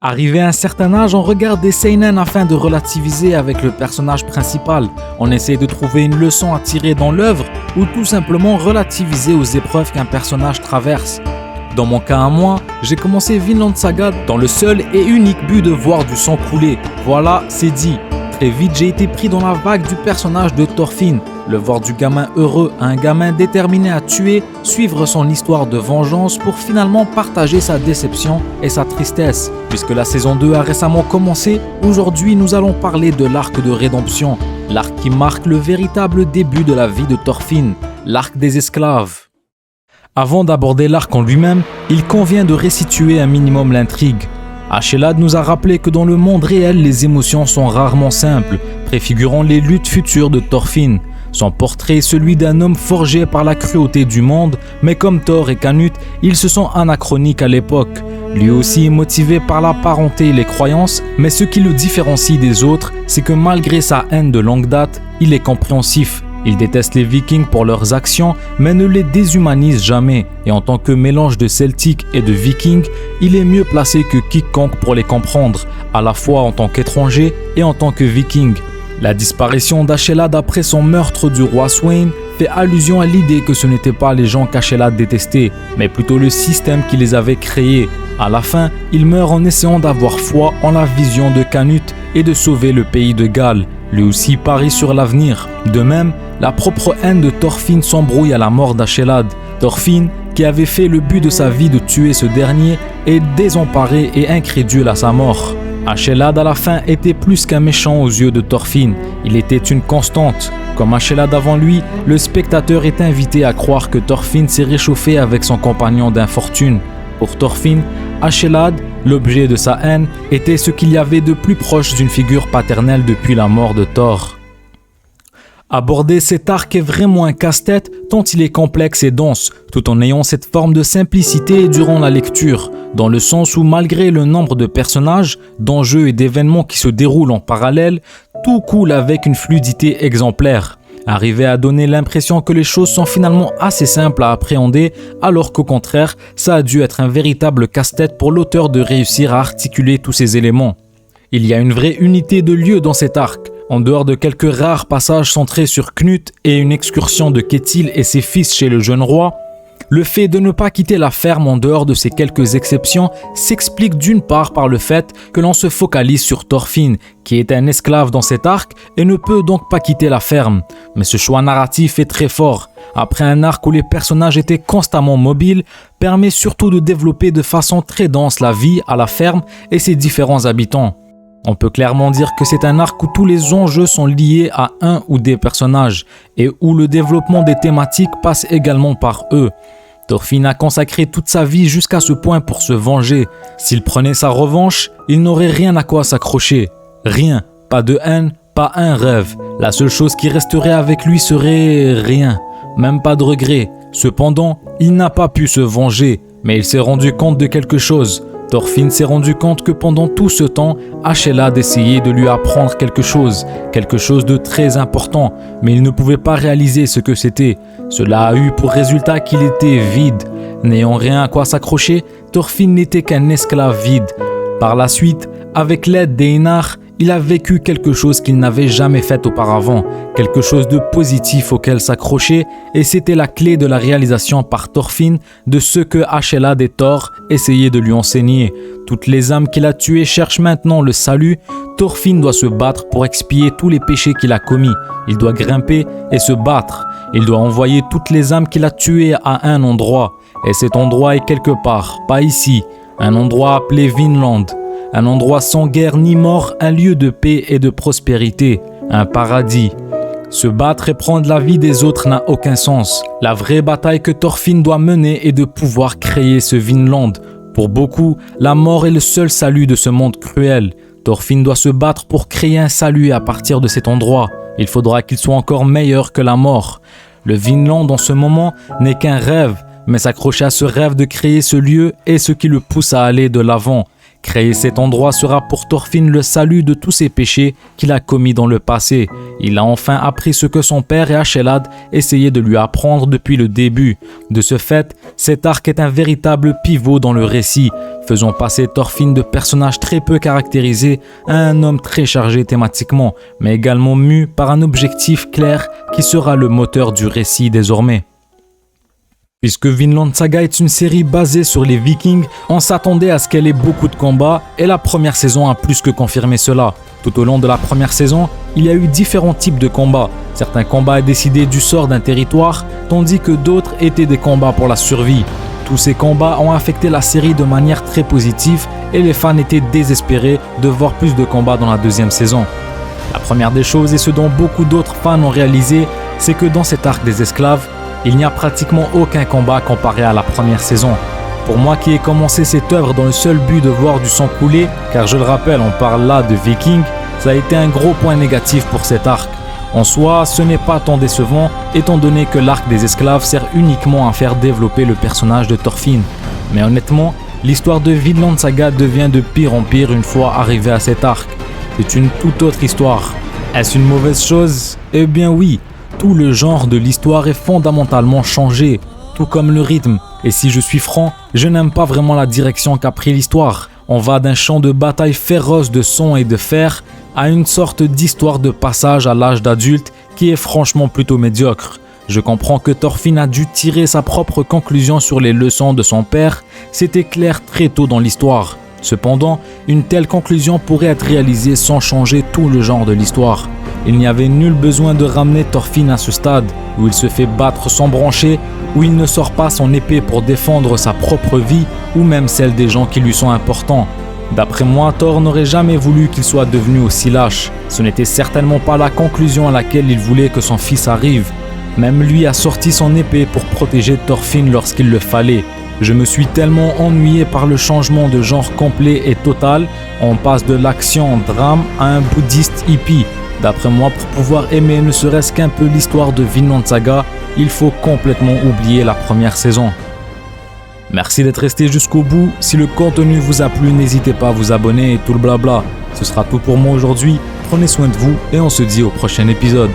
Arrivé à un certain âge, on regarde des seinen afin de relativiser avec le personnage principal. On essaie de trouver une leçon à tirer dans l'œuvre ou tout simplement relativiser aux épreuves qu'un personnage traverse. Dans mon cas à moi, j'ai commencé Vinland Saga dans le seul et unique but de voir du sang couler. Voilà, c'est dit. Très vite, j'ai été pris dans la vague du personnage de Thorfinn. Le voir du gamin heureux à un gamin déterminé à tuer, suivre son histoire de vengeance pour finalement partager sa déception et sa tristesse. Puisque la saison 2 a récemment commencé, aujourd'hui nous allons parler de l'arc de rédemption, l'arc qui marque le véritable début de la vie de Thorfinn, l'arc des esclaves. Avant d'aborder l'arc en lui-même, il convient de resituer un minimum l'intrigue. Ashelad nous a rappelé que dans le monde réel, les émotions sont rarement simples, préfigurant les luttes futures de Thorfinn. Son portrait est celui d'un homme forgé par la cruauté du monde, mais comme Thor et Canute, ils se sont anachroniques à l'époque. Lui aussi est motivé par la parenté et les croyances, mais ce qui le différencie des autres, c'est que malgré sa haine de longue date, il est compréhensif. Il déteste les Vikings pour leurs actions, mais ne les déshumanise jamais. Et en tant que mélange de Celtique et de Vikings, il est mieux placé que quiconque pour les comprendre, à la fois en tant qu'étranger et en tant que Viking. La disparition d'Ashelad après son meurtre du roi Sweyn fait allusion à l'idée que ce n'étaient pas les gens qu'Ashelad détestait, mais plutôt le système qui les avait créés. À la fin, il meurt en essayant d'avoir foi en la vision de Canute et de sauver le pays de Galles. Lui aussi parie sur l'avenir. De même, la propre haine de Thorfinn s'embrouille à la mort d'Ashelad. Thorfinn, qui avait fait le but de sa vie de tuer ce dernier, est désemparé et incrédule à sa mort. Ashelad à la fin était plus qu'un méchant aux yeux de Thorfinn. Il était une constante. Comme Ashelad avant lui, le spectateur est invité à croire que Thorfinn s'est réchauffé avec son compagnon d'infortune. Pour Thorfinn, Ashelad, l'objet de sa haine, était ce qu'il y avait de plus proche d'une figure paternelle depuis la mort de Thor. Aborder cet arc est vraiment un casse-tête tant il est complexe et dense, tout en ayant cette forme de simplicité durant la lecture, dans le sens où malgré le nombre de personnages, d'enjeux et d'événements qui se déroulent en parallèle, tout coule avec une fluidité exemplaire. Arriver à donner l'impression que les choses sont finalement assez simples à appréhender, alors qu'au contraire, ça a dû être un véritable casse-tête pour l'auteur de réussir à articuler tous ces éléments. Il y a une vraie unité de lieu dans cet arc. En dehors de quelques rares passages centrés sur Knut et une excursion de Ketil et ses fils chez le jeune roi, le fait de ne pas quitter la ferme en dehors de ces quelques exceptions s'explique d'une part par le fait que l'on se focalise sur Thorfinn, qui est un esclave dans cet arc et ne peut donc pas quitter la ferme. Mais ce choix narratif est très fort. Après un arc où les personnages étaient constamment mobiles, permet surtout de développer de façon très dense la vie à la ferme et ses différents habitants. On peut clairement dire que c'est un arc où tous les enjeux sont liés à un ou des personnages et où le développement des thématiques passe également par eux. Thorfinn a consacré toute sa vie jusqu'à ce point pour se venger. S'il prenait sa revanche, il n'aurait rien à quoi s'accrocher. Rien, pas de haine, pas un rêve. La seule chose qui resterait avec lui serait rien, même pas de regret. Cependant, il n'a pas pu se venger, mais il s'est rendu compte de quelque chose. Thorfinn s'est rendu compte que pendant tout ce temps, Ashelad essayait de lui apprendre quelque chose de très important, mais il ne pouvait pas réaliser ce que c'était. Cela a eu pour résultat qu'il était vide. N'ayant rien à quoi s'accrocher, Thorfinn n'était qu'un esclave vide. Par la suite, avec l'aide d'Einar, il a vécu quelque chose qu'il n'avait jamais fait auparavant, quelque chose de positif auquel s'accrocher, et c'était la clé de la réalisation par Thorfinn de ce que Ashelad et Thor essayaient de lui enseigner. Toutes les âmes qu'il a tuées cherchent maintenant le salut. Thorfinn doit se battre pour expier tous les péchés qu'il a commis. Il doit grimper et se battre. Il doit envoyer toutes les âmes qu'il a tuées à un endroit. Et cet endroit est quelque part, pas ici, un endroit appelé Vinland. Un endroit sans guerre ni mort, un lieu de paix et de prospérité, un paradis. Se battre et prendre la vie des autres n'a aucun sens. La vraie bataille que Thorfinn doit mener est de pouvoir créer ce Vinland. Pour beaucoup, la mort est le seul salut de ce monde cruel. Thorfinn doit se battre pour créer un salut à partir de cet endroit. Il faudra qu'il soit encore meilleur que la mort. Le Vinland en ce moment n'est qu'un rêve, mais s'accrocher à ce rêve de créer ce lieu est ce qui le pousse à aller de l'avant. Créer cet endroit sera pour Thorfinn le salut de tous ses péchés qu'il a commis dans le passé. Il a enfin appris ce que son père et Ashelad essayaient de lui apprendre depuis le début. De ce fait, cet arc est un véritable pivot dans le récit, faisant passer Thorfinn de personnage très peu caractérisé à un homme très chargé thématiquement, mais également mu par un objectif clair qui sera le moteur du récit désormais. Puisque Vinland Saga est une série basée sur les Vikings, on s'attendait à ce qu'elle ait beaucoup de combats et la première saison a plus que confirmé cela. Tout au long de la première saison, il y a eu différents types de combats. Certains combats décidaient du sort d'un territoire, tandis que d'autres étaient des combats pour la survie. Tous ces combats ont affecté la série de manière très positive et les fans étaient désespérés de voir plus de combats dans la deuxième saison. La première des choses et ce dont beaucoup d'autres fans ont réalisé, c'est que dans cet arc des esclaves, il n'y a pratiquement aucun combat comparé à la première saison. Pour moi qui ai commencé cette œuvre dans le seul but de voir du sang couler, car je le rappelle, on parle là de Vikings, ça a été un gros point négatif pour cet arc. En soi, ce n'est pas tant décevant, étant donné que l'arc des esclaves sert uniquement à faire développer le personnage de Thorfinn. Mais honnêtement, l'histoire de Vinland Saga devient de pire en pire une fois arrivé à cet arc. C'est une toute autre histoire. Est-ce une mauvaise chose ? Eh bien oui. Tout le genre de l'histoire est fondamentalement changé, tout comme le rythme. Et si je suis franc, je n'aime pas vraiment la direction qu'a pris l'histoire. On va d'un champ de bataille féroce de sang et de fer à une sorte d'histoire de passage à l'âge d'adulte qui est franchement plutôt médiocre. Je comprends que Thorfinn a dû tirer sa propre conclusion sur les leçons de son père, c'était clair très tôt dans l'histoire. Cependant, une telle conclusion pourrait être réalisée sans changer tout le genre de l'histoire. Il n'y avait nul besoin de ramener Thorfinn à ce stade, où il se fait battre sans broncher, où il ne sort pas son épée pour défendre sa propre vie, ou même celle des gens qui lui sont importants. D'après moi, Thor n'aurait jamais voulu qu'il soit devenu aussi lâche. Ce n'était certainement pas la conclusion à laquelle il voulait que son fils arrive. Même lui a sorti son épée pour protéger Thorfinn lorsqu'il le fallait. Je me suis tellement ennuyé par le changement de genre complet et total, on passe de l'action drame à un bouddhiste hippie. D'après moi, pour pouvoir aimer ne serait-ce qu'un peu l'histoire de Vinland Saga, il faut complètement oublier la première saison. Merci d'être resté jusqu'au bout. Si le contenu vous a plu, n'hésitez pas à vous abonner et tout le blabla. Ce sera tout pour moi aujourd'hui. Prenez soin de vous et on se dit au prochain épisode.